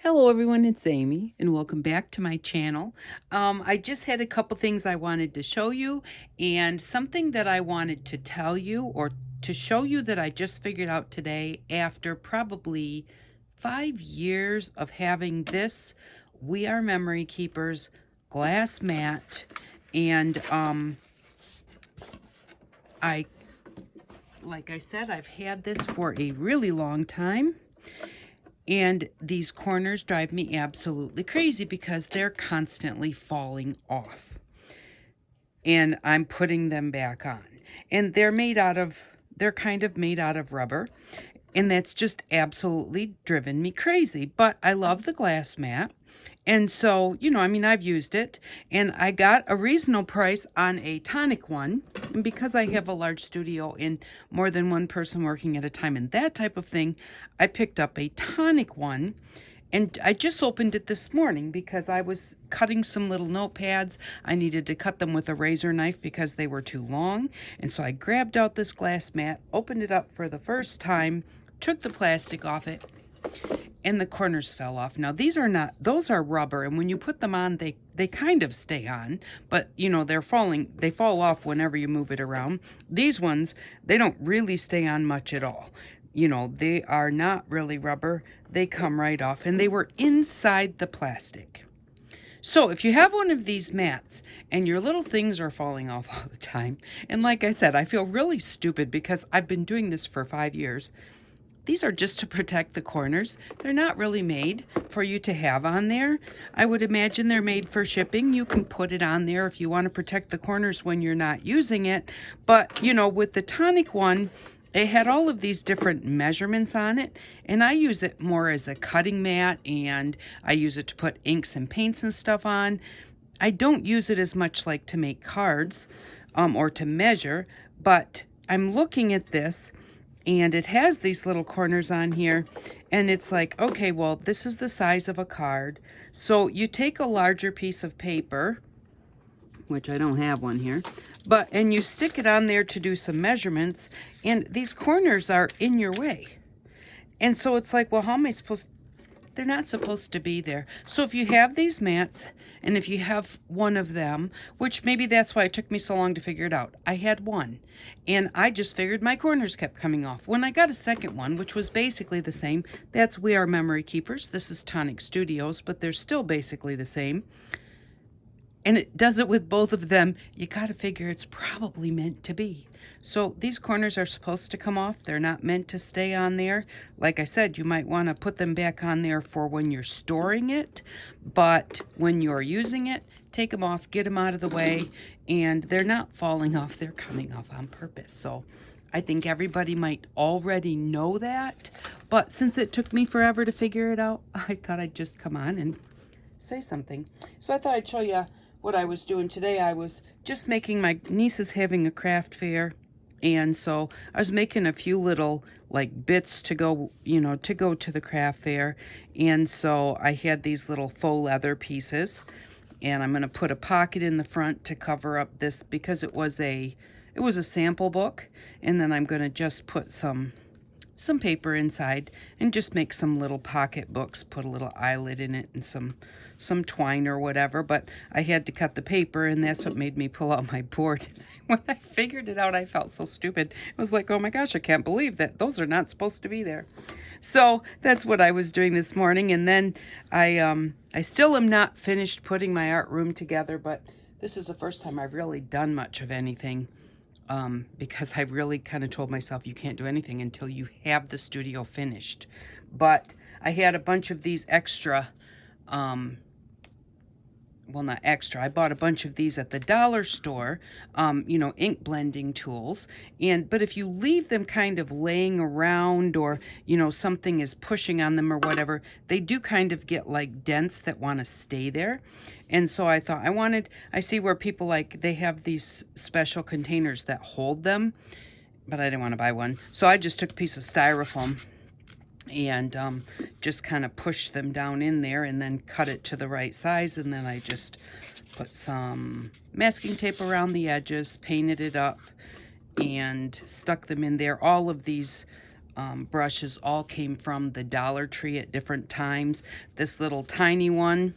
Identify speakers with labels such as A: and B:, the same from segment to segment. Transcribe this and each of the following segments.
A: Hello everyone, it's Amy and welcome back to my channel. I just had a couple things I wanted to show you and something that I wanted to tell you or to show you that I just figured out today after probably 5 years of having this We Are Memory Keepers glass mat. And like I said, I've had this for a really long time. And these corners drive me absolutely crazy because they're constantly falling off. And I'm putting them back on. And they're kind of made out of rubber. And that's just absolutely driven me crazy. But I love the glass mat. And so, I've used it and I got a reasonable price on a tonic one. And because I have a large studio and more than one person working at a time and that type of thing, I picked up a tonic one. And I just opened it this morning because I was cutting some little notepads. I needed to cut them with a razor knife because they were too long. And so I grabbed out this glass mat, opened it up for the first time, took the plastic off it, and the corners fell off. Now these are not, those are rubber, and when you put them on, they kind of stay on, but they fall off whenever you move it around. These ones, they don't really stay on much at all. They are not really rubber. They come right off, and they were inside the plastic. So if you have one of these mats and your little things are falling off all the time, and like I said, I feel really stupid because I've been doing this for 5 years. These are just to protect the corners. They're not really made for you to have on there. I would imagine they're made for shipping. You can put it on there if you want to protect the corners when you're not using it. But, with the tonic one, it had all of these different measurements on it, and I use it more as a cutting mat, and I use it to put inks and paints and stuff on. I don't use it as much like to make cards or to measure, but I'm looking at this and it has these little corners on here, and it's like, okay, well, this is the size of a card. So you take a larger piece of paper, which I don't have one here, and you stick it on there to do some measurements, and these corners are in your way. And so it's like, well, how am I supposed, they're not supposed to be there. So if you have these mats, and if you have one of them, which maybe that's why it took me so long to figure it out. I had one, and I just figured my corners kept coming off. When I got a second one, which was basically the same, that's We Are Memory Keepers. This is Tonic Studios, but they're still basically the same. And it does it with both of them. You got to figure it's probably meant to be. So these corners are supposed to come off. They're not meant to stay on there. Like I said, you might want to put them back on there for when you're storing it. But when you're using it, take them off, get them out of the way. And they're not falling off. They're coming off on purpose. So I think everybody might already know that. But since it took me forever to figure it out, I thought I'd just come on and say something. So I thought I'd show you what I was doing today. I was just making, my niece is having a craft fair, and so I was making a few little like bits to go, to go to the craft fair. And so I had these little faux leather pieces, and I'm going to put a pocket in the front to cover up this because it was a sample book. And then I'm going to just put some paper inside and just make some little pocket books, put a little eyelid in it and some twine or whatever. But I had to cut the paper, and that's what made me pull out my board. When I figured it out, I felt so stupid. I was like, oh my gosh, I can't believe that those are not supposed to be there. So that's what I was doing this morning. And then I still am not finished putting my art room together, but this is the first time I've really done much of anything. Because I really kind of told myself you can't do anything until you have the studio finished. But I had a bunch of these extra, well, not extra, I bought a bunch of these at the dollar store, ink blending tools. But if you leave them kind of laying around, or, something is pushing on them or whatever, they do kind of get like dents that want to stay there. And so I thought I see where people they have these special containers that hold them, but I didn't want to buy one. So I just took a piece of styrofoam and just kind of push them down in there and then cut it to the right size. And then I just put some masking tape around the edges, painted it up, and stuck them in there. All of these brushes all came from the Dollar Tree at different times. This little tiny one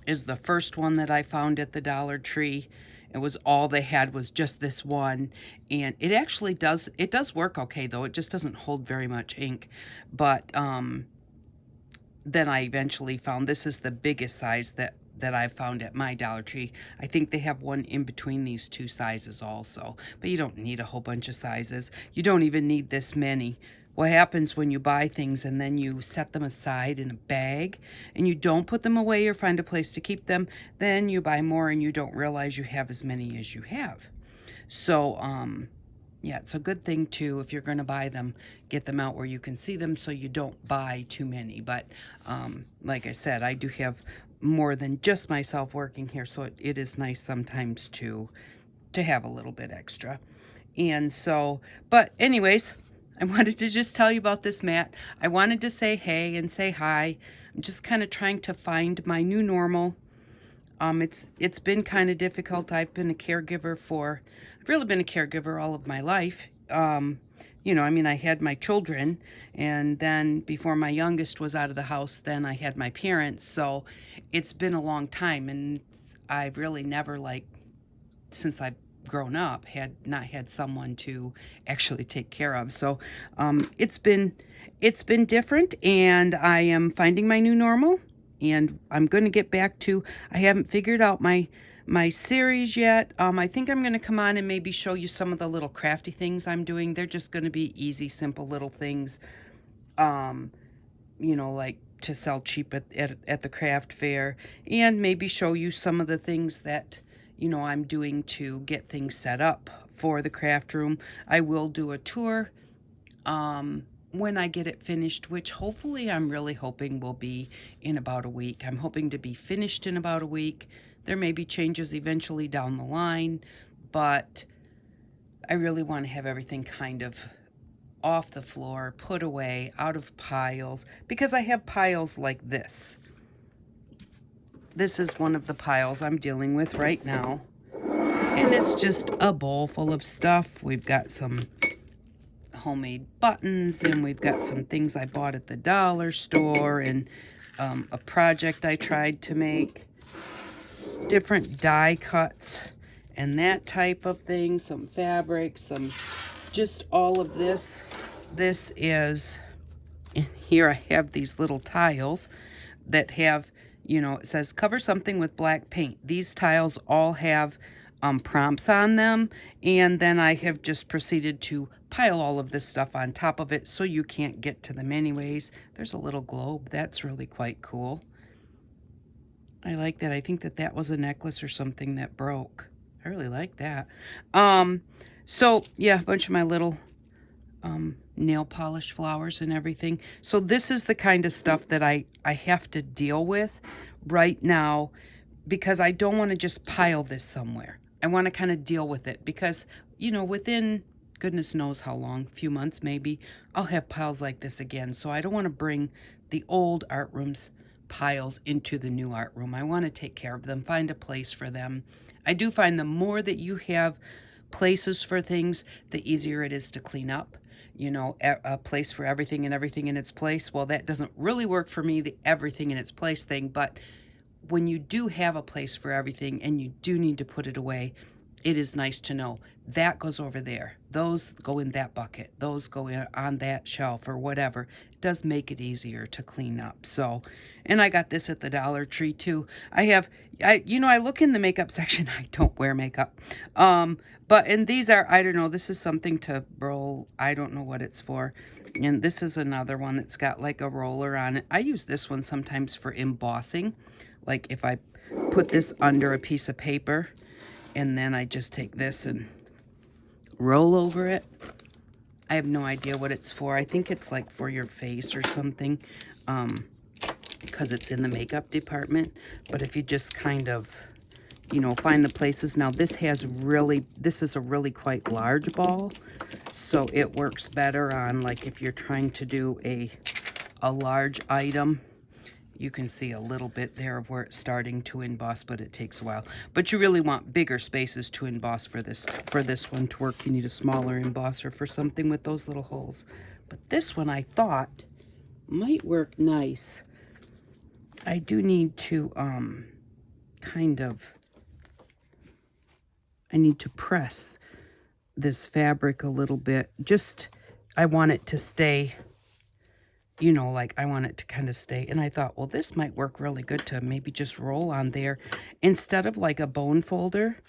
A: is the first one that I found at the Dollar Tree. It was all they had was just this one, and it actually does work okay, though. It just doesn't hold very much ink. But then I eventually found this is the biggest size that I found at my Dollar Tree. I think they have one in between these two sizes also, but you don't need a whole bunch of sizes. You don't even need this many. What happens when you buy things and then you set them aside in a bag and you don't put them away or find a place to keep them, then you buy more and you don't realize you have as many as you have. So, yeah, it's a good thing too, if you're going to buy them, get them out where you can see them so you don't buy too many. But like I said, I do have more than just myself working here, so it is nice sometimes to have a little bit extra. And so, but anyways, I wanted to just tell you about this mat. I wanted to say hey and say hi. I'm just kind of trying to find my new normal. It's been kind of difficult. I've really been a caregiver all of my life. You know, I mean, I had my children, and then before my youngest was out of the house, then I had my parents. So it's been a long time, and I've really never, like, since I've grown up, had not had someone to actually take care of. So it's been different, and I am finding my new normal. And I'm going to get back to, I haven't figured out my series yet. I think I'm going to come on and maybe show you some of the little crafty things I'm doing. They're just going to be easy, simple little things, you know, like to sell cheap at the craft fair, and maybe show you some of the things that, you know, I'm doing to get things set up for the craft room. I will do a tour when I get it finished, which hopefully I'm really hoping will be in about a week. I'm hoping to be finished in about a week. There may be changes eventually down the line, but I really want to have everything kind of off the floor, put away, out of piles, because I have piles like this. This is one of the piles I'm dealing with right now, and it's just a bowl full of stuff. We've got some homemade buttons, and we've got some things I bought at the dollar store, and a project I tried to make, different die cuts and that type of thing, some fabric, some just all of this. This is, and here I have these little tiles that have, you know, it says cover something with black paint. These tiles all have prompts on them, and then I have just proceeded to pile all of this stuff on top of it so you can't get to them anyways. There's a little globe. That's really quite cool. I like that. I think that was a necklace or something that broke. I really like that. So yeah, a bunch of my little nail polish flowers and everything. So this is the kind of stuff that I have to deal with right now, because I don't want to just pile this somewhere. I want to kind of deal with it because, you know, within goodness knows how long, few months maybe, I'll have piles like this again. So I don't want to bring the old art room's piles into the new art room. I want to take care of them, find a place for them. I do find the more that you have places for things, the easier it is to clean up. You know, a place for everything and everything in its place. Well, that doesn't really work for me, the everything in its place thing, but when you do have a place for everything and you do need to put it away, it is nice to know that goes over there. Those go in that bucket. Those go in on that shelf or whatever. It does make it easier to clean up. So, and I got this at the Dollar Tree too. I look in the makeup section. I don't wear makeup. And these are, I don't know, this is something to roll. I don't know what it's for. And this is another one that's got like a roller on it. I use this one sometimes for embossing. Like if I put this under a piece of paper, and then I just take this and roll over it. I have no idea what it's for. I think it's like for your face or something, because it's in the makeup department. But if you just kind of, you know, find the places. Now this is a really quite large ball, so it works better on, like, if you're trying to do a large item. You can see a little bit there of where it's starting to emboss, but it takes a while. But you really want bigger spaces to emboss for this one to work. You need a smaller embosser for something with those little holes. But this one I thought might work nice. I do need to I need to press this fabric a little bit. I want it to stay, you know, like I want it to kind of stay. And I thought, well, this might work really good to maybe just roll on there instead of like a bone folder.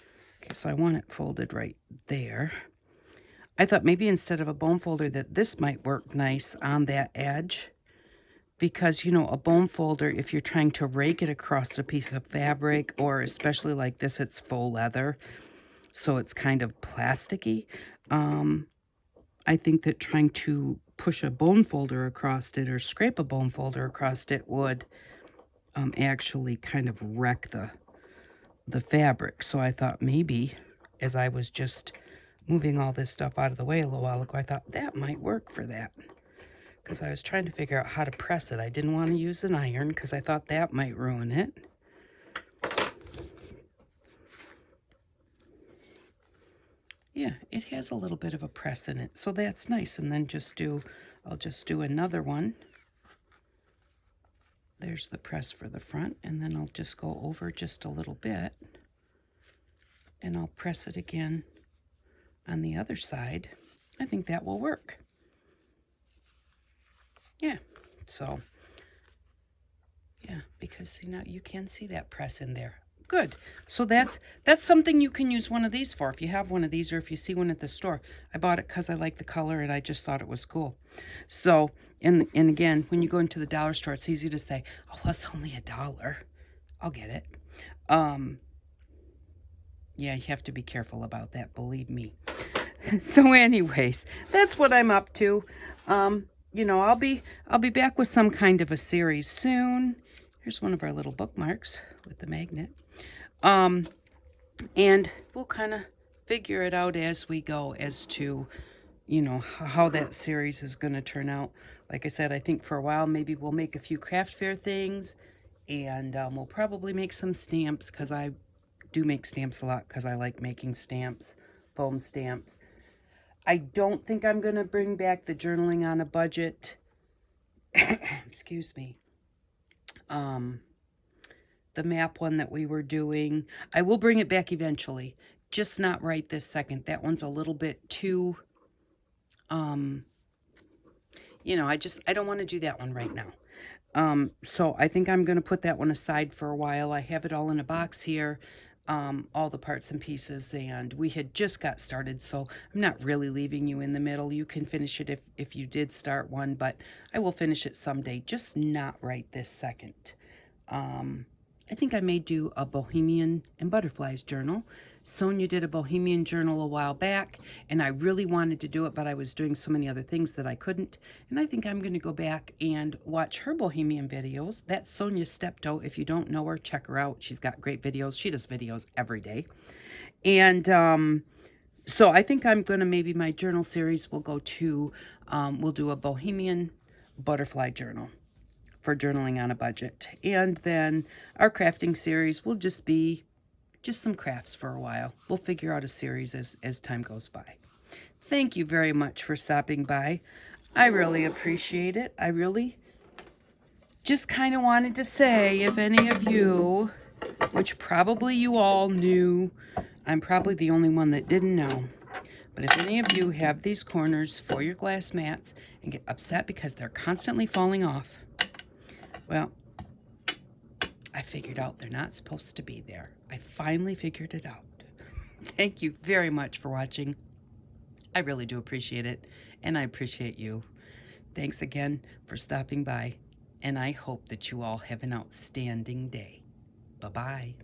A: Okay, so I want it folded right there. I thought maybe instead of a bone folder that this might work nice on that edge. Because, you know, a bone folder, if you're trying to rake it across a piece of fabric, or especially like this, it's faux leather, so it's kind of plasticky. I think that trying to push a bone folder across it or scrape a bone folder across it would actually kind of wreck the fabric. So I thought maybe, as I was just moving all this stuff out of the way a little while ago, I thought that might work for that. Because I was trying to figure out how to press it. I didn't want to use an iron because I thought that might ruin it. Yeah, it has a little bit of a press in it, so that's nice. And then I'll just do another one. There's the press for the front, and then I'll just go over just a little bit, and I'll press it again on the other side. I think that will work. Yeah, so, yeah, because, you know, you can see that press in there. Good. So that's something you can use one of these for. If you have one of these or if you see one at the store. I bought it because I like the color and I just thought it was cool. So, and again, when you go into the dollar store, it's easy to say, oh, that's only $1. I'll get it. Yeah, you have to be careful about that, believe me. So anyways, that's what I'm up to. You know, I'll be back with some kind of a series soon. Here's one of our little bookmarks with the magnet. And we'll kind of figure it out as we go as to, you know, how that series is going to turn out. Like I said, I think for a while maybe we'll make a few craft fair things, and we'll probably make some stamps, because I do make stamps a lot because I like making stamps, foam stamps. I don't think I'm going to bring back the journaling on a budget. Excuse me. The map one that we were doing. I will bring it back eventually, just not right this second. That one's a little bit too, you know, I don't want to do that one right now. So I think I'm going to put that one aside for a while. I have it all in a box here, all the parts and pieces, and we had just got started, so I'm not really leaving you in the middle. You can finish it if you did start one, but I will finish it someday, just not right this second. I think I may do a Bohemian and Butterflies journal. Sonia did a Bohemian journal a while back, and I really wanted to do it, but I was doing so many other things that I couldn't. And I think I'm going to go back and watch her Bohemian videos. That's Sonia Steptoe. If you don't know her, check her out. She's got great videos. She does videos every day. And so I think I'm going to, maybe my journal series will go to, we'll do a Bohemian butterfly journal for journaling on a budget. And then our crafting series will just be just some crafts for a while. We'll figure out a series as time goes by. Thank you very much for stopping by. I really appreciate it. I really just kind of wanted to say, if any of you, which probably you all knew, I'm probably the only one that didn't know, but if any of you have these corners for your glass mats and get upset because they're constantly falling off, well, I figured out they're not supposed to be there. I finally figured it out. Thank you very much for watching. I really do appreciate it, and I appreciate you. Thanks again for stopping by, and I hope that you all have an outstanding day. Bye-bye.